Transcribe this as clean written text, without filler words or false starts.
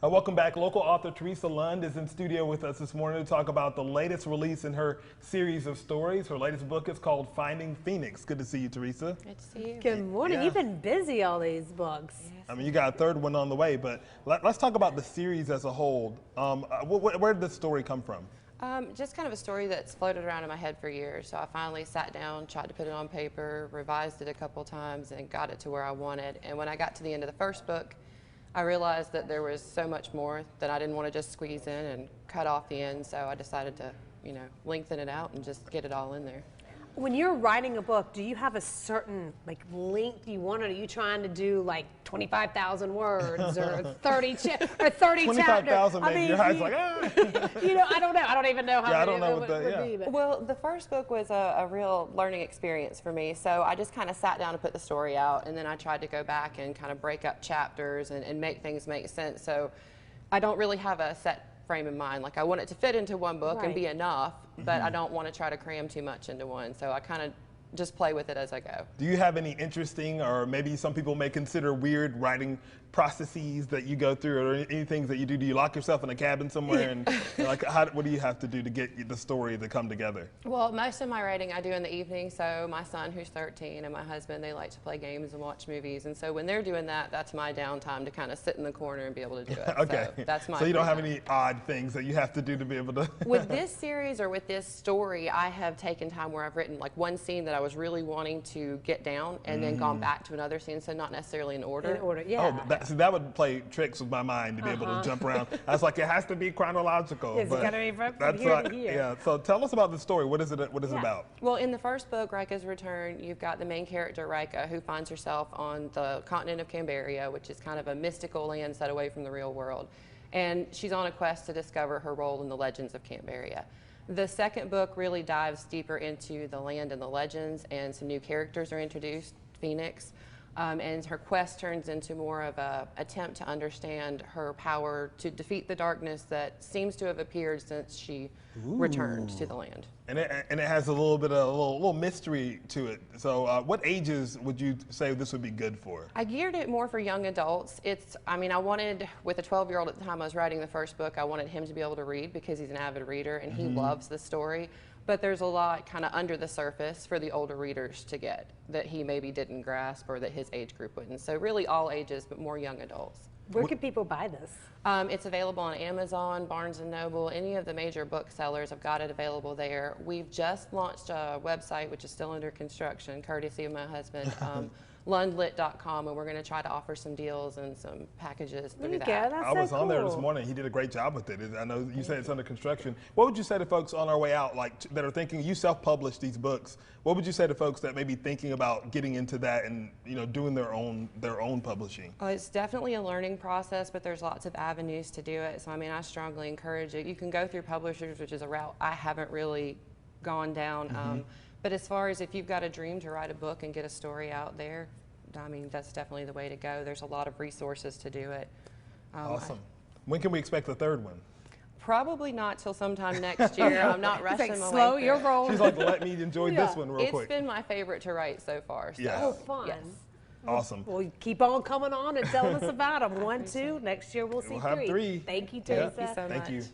Welcome back. Local author Teresa Lund is in studio with us this morning to talk about the latest release in her series of stories. Her latest book is called Finding Phoenix. Good to see you, Teresa. Good to see you. Good morning. Yeah. You've been busy all these books. Yes. I mean, you got a third one on the way, but let's talk about the series as a whole. Where did this story come from? Just kind of a story that's floated around in my head for years. So I finally sat down, tried to put it on paper, revised it a couple times, and got it to where I wanted. And when I got to the end of the first book, I realized that there was so much more that I didn't want to just squeeze in and cut off the end. So I decided to, lengthen it out and just get it all in there. When you're writing a book, do you have a certain length you want? Or are you trying to do 25,000 words or 30 or 30 chapters? 25,000 maybe. Your eyes like, ah. I don't know. I don't even know how Yeah, I many don't know it what would that, be. But. Well, the first book was a real learning experience for me. So I just kind of sat down and put the story out, and then I tried to go back and kind of break up chapters and make things make sense. So I don't really have a set frame in mind. I want it to fit into one book and be enough, but I don't want to try to cram too much into one. So I kind of just play with it as I go. Do you have any interesting, or maybe some people may consider weird writing processes that you go through, or any things that you do? Do you lock yourself in a cabin somewhere and what do you have to do to get the story to come together? Well, most of my writing I do in the evening. So my son, who's 13, and my husband, they like to play games and watch movies. And so when they're doing that, that's my downtime to kind of sit in the corner and be able to do it. Okay. So that's my So you don't have any odd things that you have to do to be able to? With this series or with this story, I have taken time where I've written one scene that I was really wanting to get down and then gone back to another scene, so not necessarily in order. In order, yeah. Oh, that would play tricks with my mind to be able to jump around. I was like, it has to be chronological. Yes, it's got to be from here to here. Yeah, so tell us about the story. What is it about? Well, in the first book, Rika's Return, you've got the main character, Rika, who finds herself on the continent of Cambaria, which is kind of a mystical land set away from the real world. And she's on a quest to discover her role in the legends of Cambaria. The second book really dives deeper into the land and the legends, and some new characters are introduced, Phoenix. And her quest turns into more of an attempt to understand her power to defeat the darkness that seems to have appeared since she returned to the land. And it has a little bit of a little mystery to it. So what ages would you say this would be good for? I geared it more for young adults. I wanted, with a 12-year-old at the time I was writing the first book, I wanted him to be able to read because he's an avid reader and he loves the story. But there's a lot kind of under the surface for the older readers to get that he maybe didn't grasp or that his age group wouldn't. So really all ages, but more young adults. Where can people buy this? It's available on Amazon, Barnes & Noble, any of the major booksellers. I've got it available there. We've just launched a website, which is still under construction, courtesy of my husband, lundlit.com, and we're going to try to offer some deals and some packages through that. I was on there this morning. He did a great job with it. I know you said it's under construction. What would you say to folks on our way out, that are thinking, you self-publish these books, what would you say to folks that may be thinking about getting into that and doing their own publishing? Well, it's definitely a learning process, but there's lots of avenues to do it. So I strongly encourage it. You can go through publishers, which is a route I haven't really gone down. But as far as if you've got a dream to write a book and get a story out there, that's definitely the way to go. There's a lot of resources to do it. Awesome. When can we expect the third one? Probably not till sometime next year. I'm not rushing my slow, way you're through. rolling. She's like, let me enjoy this one real quick. It's been my favorite to write so far. So. Yeah. Oh, fun. Yes. Awesome. Well, keep on coming on and telling us about them. 1, 2. Next year we'll see We'll have 3. Thank you, Teresa. Thank you so much. Thank you.